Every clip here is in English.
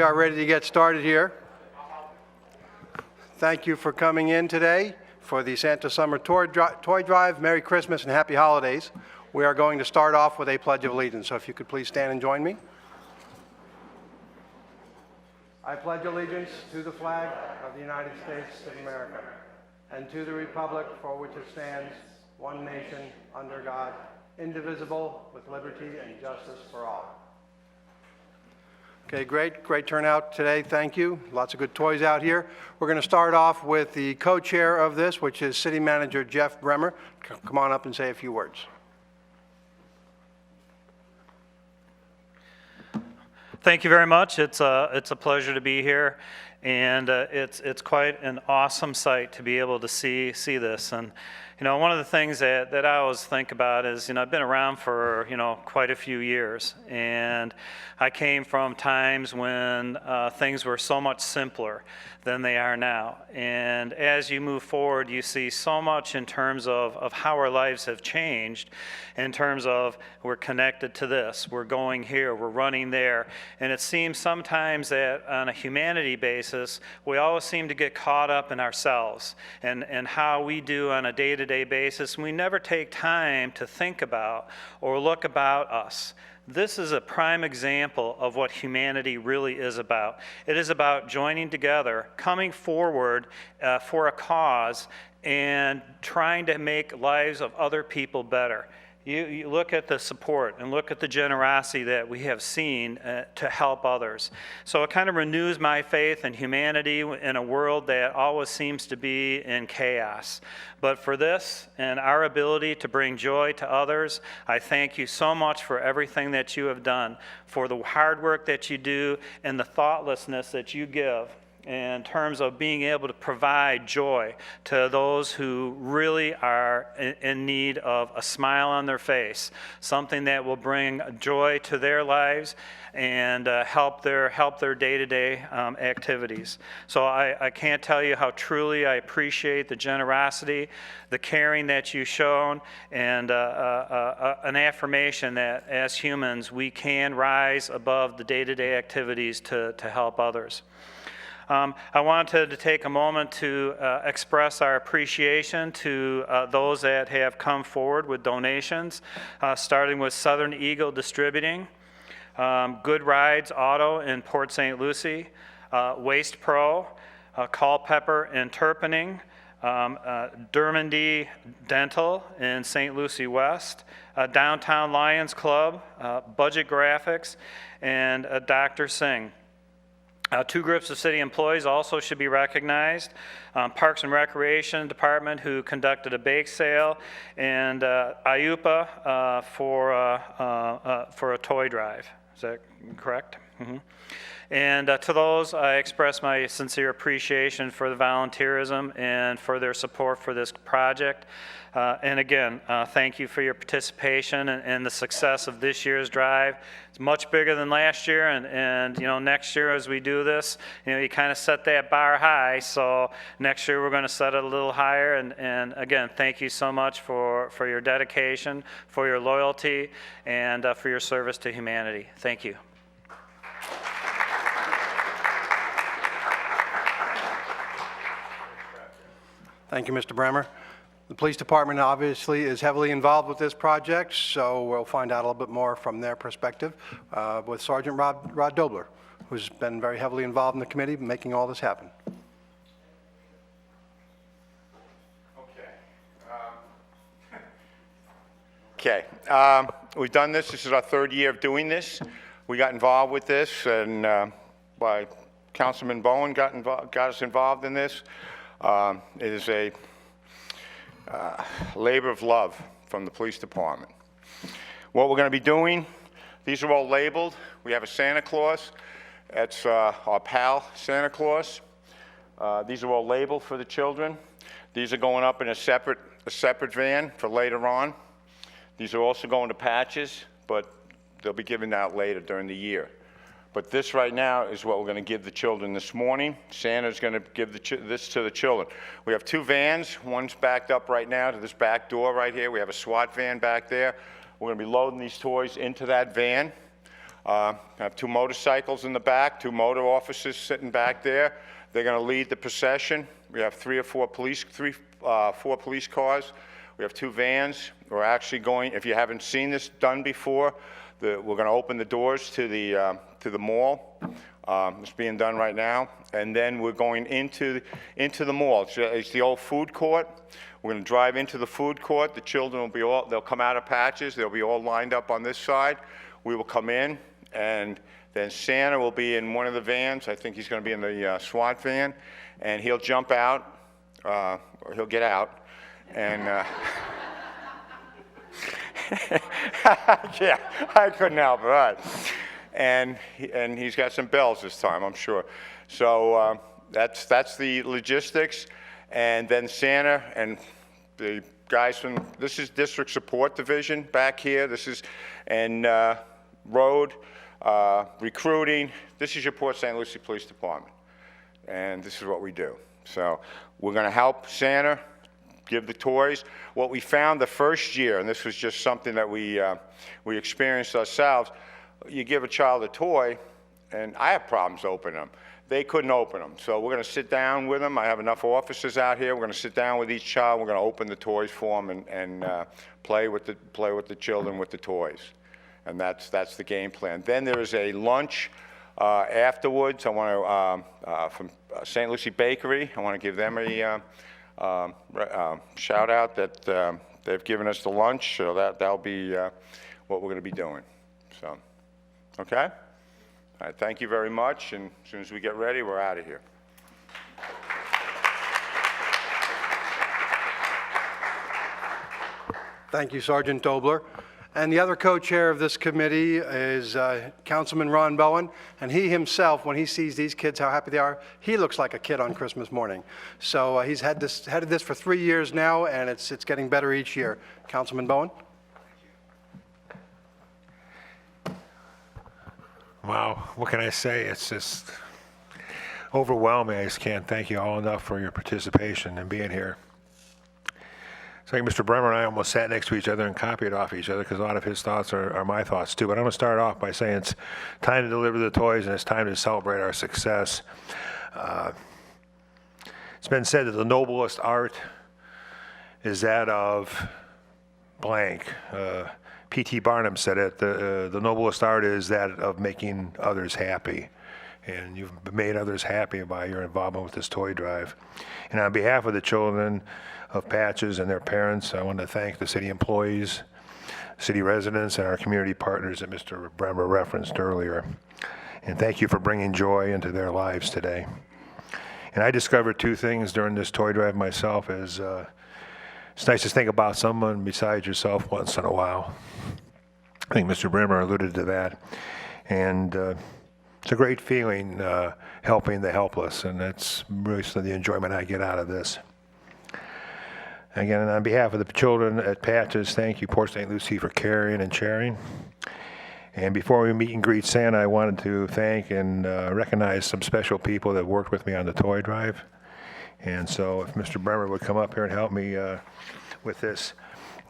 are ready to get started here. Thank you for coming in today for the Santa Summer Toy Drive. Merry Christmas and Happy Holidays. We are going to start off with a Pledge of Allegiance, so if you could please stand and join me. I pledge allegiance to the flag of the United States of America and to the republic for which it stands, one nation, under God, indivisible, with liberty and justice for all. Okay, great turnout today. Thank you. Lots of good toys out here. We're going to start off with the co-chair of this, which is City Manager Jeff Bremer. Come on up and say a few words. Thank you very much. It's a pleasure to be here, and it's quite an awesome sight to be able to see this. And you know, one of the things that I always think about is, you know, I've been around for, you know, quite a few years, and I came from times when things were so much simpler than they are now. And as you move forward, you see so much in terms of how our lives have changed, in terms of we're connected to this, we're going here, we're running there. And it seems sometimes that on a humanity basis, we always seem to get caught up in ourselves and how we do on a day-to-day basis. And we never take time to think about or look about us. This is a prime example of what humanity really is about. It is about joining together, coming forward for a cause, and trying to make lives of other people better. You look at the support and look at the generosity that we have seen to help others. So it kind of renews my faith in humanity in a world that always seems to be in chaos. But for this and our ability to bring joy to others, I thank you so much for everything that you have done, for the hard work that you do and the thoughtlessness that you give in terms of being able to provide joy to those who really are in need of a smile on their face, something that will bring joy to their lives and help their day-to-day activities. So I can't tell you how truly I appreciate the generosity, the caring that you've shown, and an affirmation that as humans we can rise above the day-to-day activities to help others. I wanted to take a moment to express our appreciation to those that have come forward with donations, starting with Southern Eagle Distributing, Good Rides Auto in Port St. Lucie, Waste Pro, Culpeper and Turpinning, Dermandy Dental in St. Lucie West, Downtown Lions Club, Budget Graphics, and Dr. Singh. Two groups of city employees also should be recognized. Parks and Recreation Department, who conducted a bake sale, and IUPA for a toy drive. Is that correct? Mm-hmm. And to those, I express my sincere appreciation for the volunteerism and for their support for this project. And again, thank you for your participation and the success of this year's drive. It's much bigger than last year, and you know, next year as we do this, you know, you kind of set that bar high. So next year we're going to set it a little higher. And again, thank you so much for your dedication, for your loyalty, and for your service to humanity. Thank you. Thank you, Mr. Bremer. The police department obviously is heavily involved with this project, so we'll find out a little bit more from their perspective with Sergeant Rod Dobler, who's been very heavily involved in the committee making all this happen. Okay. We've done this. This is our third year of doing this. We got involved with this, and by Councilman Bowen got us involved in this. It is a labor of love from the police department. What we're going to be doing, these are all labeled. We have a Santa Claus. That's our pal Santa Claus. These are all labeled for the children. These are going up in a separate van for later on. These are also going to patches, but they'll be given out later during the year. But this right now is what we're going to give the children this morning. Santa's going to give this to the children. We have two vans. One's backed up right now to this back door right here. We have a SWAT van back there. We're going to be loading these toys into that van. I have 2 motorcycles in the back, 2 motor officers sitting back there. They're going to lead the procession. We have 4 police cars. We have 2 vans. We're actually going, if you haven't seen this done before, we're going to open the doors to the mall. It's being done right now. And then we're going into the mall. It's the old food court. We're going to drive into the food court. The children will be they'll come out of patches. They'll be all lined up on this side. We will come in, and then Santa will be in one of the vans. I think he's going to be in the SWAT van, and he'll jump out, or he'll get out, and yeah, I couldn't help it. All right. And he's got some bells this time, I'm sure. So that's the logistics. And then Santa and the guys from, this is District Support Division back here. This is, and road, recruiting. This is your Port St. Lucie Police Department. And this is what we do. So we're going to help Santa give the toys. What we found the first year, and this was just something that we experienced ourselves, you give a child a toy, and I have problems opening them. They couldn't open them. So we're going to sit down with them. I have enough officers out here. We're going to sit down with each child. We're going to open the toys for them and play with the children with the toys. And that's the game plan. Then there is a lunch afterwards. I want to, from St. Lucie Bakery, I want to give them a shout out that they've given us the lunch. So that'll be what we're going to be doing. So, okay? All right, thank you very much, and as soon as we get ready, we're out of here. Thank you, Sergeant Dobler. And the other co-chair of this committee is Councilman Ron Bowen, and he himself, when he sees these kids, how happy they are, he looks like a kid on Christmas morning. So he's headed this for 3 years now, and it's getting better each year. Councilman Bowen? Wow, what can I say? It's just overwhelming. I just can't thank you all enough for your participation and being here. So I think Mr. Bremer and I almost sat next to each other and copied off each other because a lot of his thoughts are my thoughts too. But I'm going to start off by saying it's time to deliver the toys and it's time to celebrate our success. It's been said that the noblest art is that of blank. P.T. Barnum said it, the noblest art is that of making others happy. And you've made others happy by your involvement with this toy drive. And on behalf of the children of Patches and their parents, I want to thank the city employees, city residents, and our community partners that Mr. Bremer referenced earlier. And thank you for bringing joy into their lives today. And I discovered 2 things during this toy drive myself is it's nice to think about someone besides yourself once in a while. I think Mr. Bremer alluded to that. And it's a great feeling helping the helpless, and that's really the enjoyment I get out of this. Again, on behalf of the children at Patches, thank you, Port St. Lucie, for caring and sharing. And before we meet and greet Santa, I wanted to thank and recognize some special people that worked with me on the toy drive. And so if Mr. Bremer would come up here and help me with this.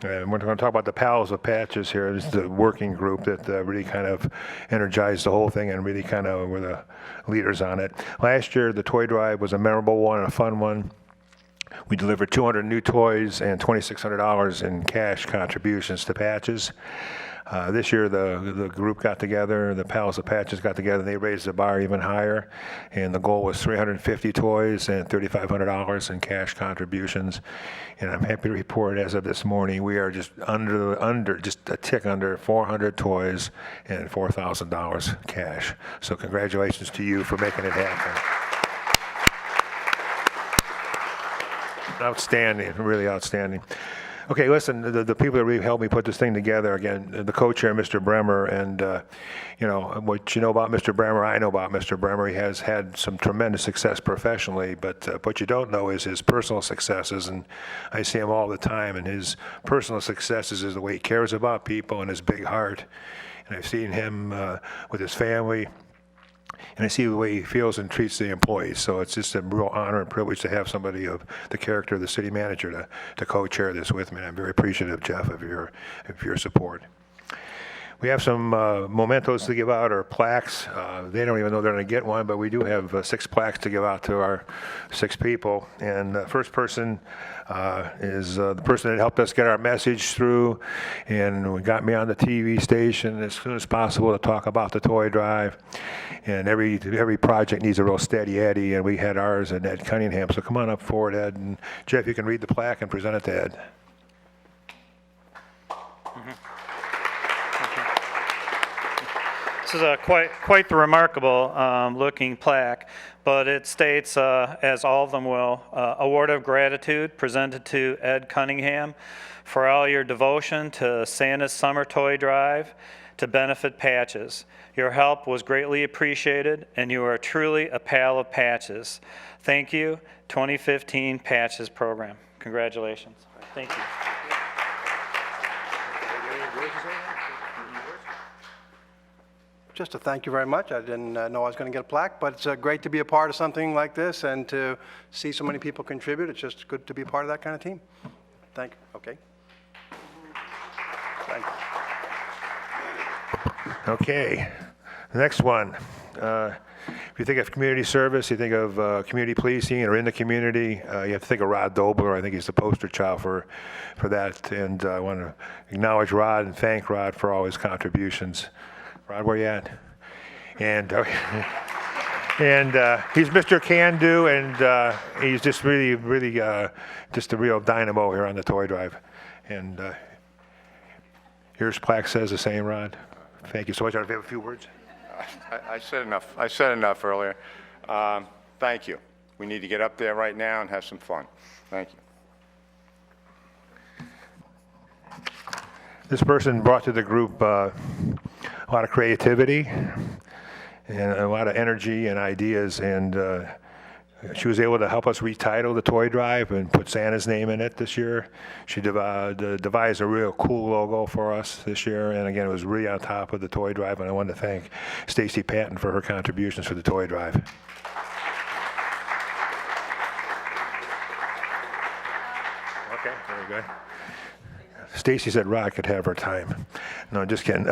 We're going to talk about the Pals of Patches here. This is the working group that really kind of energized the whole thing and really kind of were the leaders on it. Last year, the toy drive was a memorable one and a fun one. We delivered 200 new toys and $2,600 in cash contributions to Patches. This year, the group got together, the Pals of Patches got together, and they raised the bar even higher. And the goal was 350 toys and $3,500 in cash contributions. And I'm happy to report, as of this morning, we are just just a tick under 400 toys and $4,000 cash. So congratulations to you for making it happen. Outstanding, really outstanding. Okay, listen, the people that really helped me put this thing together, again, the co-chair, Mr. Bremer, and, what you know about Mr. Bremer, I know about Mr. Bremer. He has had some tremendous success professionally, but what you don't know is his personal successes, and I see him all the time, and his personal successes is the way he cares about people and his big heart. And I've seen him with his family, and I see the way he feels and treats the employees. So it's just a real honor and privilege to have somebody of the character of the city manager to co-chair this with me. And I'm very appreciative, Jeff, of your support. We have some mementos to give out, or plaques. They don't even know they're going to get one, but we do have 6 plaques to give out to our 6 people. And the first person is the person that helped us get our message through and got me on the TV station as soon as possible to talk about the toy drive. And every project needs a real steady Eddie, and we had ours at Ed Cunningham. So come on up forward, Ed. And Jeff, you can read the plaque and present it to Ed. This is quite the remarkable looking plaque, but it states, as all of them will, award of gratitude presented to Ed Cunningham for all your devotion to Santa's Summer Toy Drive to benefit Patches. Your help was greatly appreciated, and you are truly a pal of Patches. Thank you, 2015 Patches Program. Congratulations. Thank you. Just to thank you very much. I didn't know I was going to get a plaque, but it's great to be a part of something like this and to see so many people contribute. It's just good to be a part of that kind of team. Thank you. Okay. Thank you. Okay, the next one. If you think of community service, you think of community policing or in the community, you have to think of Rod Dobler. I think he's the poster child for that. And I want to acknowledge Rod and thank Rod for all his contributions. Rod, where you at? And he's Mr. Can Do, and he's just really just a real dynamo here on the toy drive. And yours plaque says the same, Rod. Thank you so much. I have a few words. I said enough. I said enough earlier. Thank you. We need to get up there right now and have some fun. Thank you. This person brought to the group a lot of creativity and a lot of energy and ideas, and she was able to help us retitle the toy drive and put Santa's name in it this year. She devised a real cool logo for us this year, and again, it was really on top of the toy drive, and I want to thank Stacy Patton for her contributions for the toy drive. Okay, very good. Stacy said Rod could have her time. No, just kidding.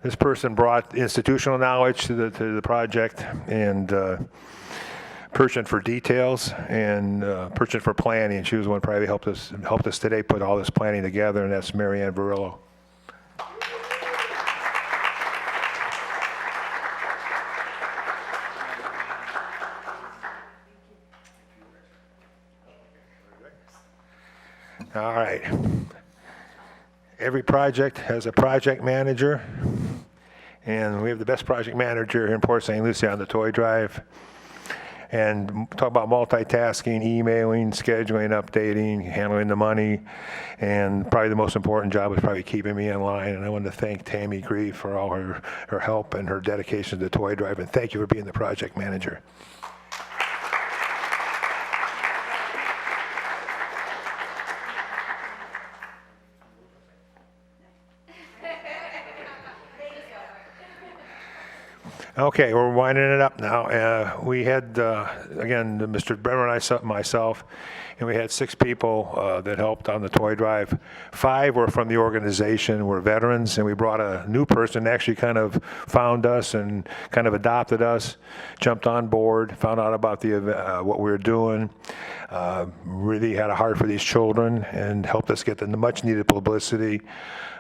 This person brought institutional knowledge to the project, and Perchant for details, and Perchant for planning. She was the one who probably helped us today put all this planning together, and that's Marianne Varillo. All right. Every project has a project manager, and we have the best project manager here in Port St. Lucie on the toy drive. And talk about multitasking, emailing, scheduling, updating, handling the money, and probably the most important job is probably keeping me in line. And I want to thank Tammy Grieve for all her help and her dedication to the toy drive, and thank you for being the project manager. Okay, we're winding it up now. We had, again, Mr. Bremer and myself, and we had 6 people that helped on the toy drive. 5 were from the organization, were veterans, and we brought a new person that actually kind of found us and kind of adopted us, jumped on board, found out about what we were doing, really had a heart for these children, and helped us get the much-needed publicity.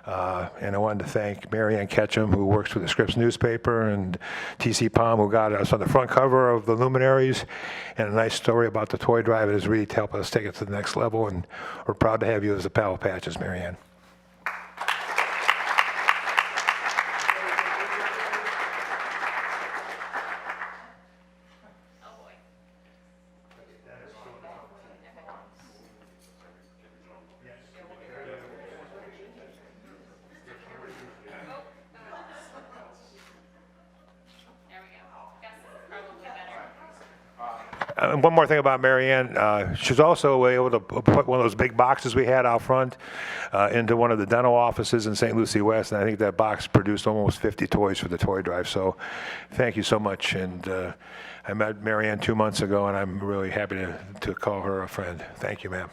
And I wanted to thank Marianne Ketchum, who works for the Scripps newspaper, and T.C. Palm, who got us on the front cover of the Luminaries, and a nice story about the toy drive. It has really helped us take it to the next level, and we're proud to have you as a pal of Patches, Marianne. And one more thing about Marianne, she's also able to put one of those big boxes we had out front into one of the dental offices in St. Lucie West, and I think that box produced almost 50 toys for the toy drive. So thank you so much. And I met Marianne 2 months ago, and I'm really happy to call her a friend. Thank you, ma'am.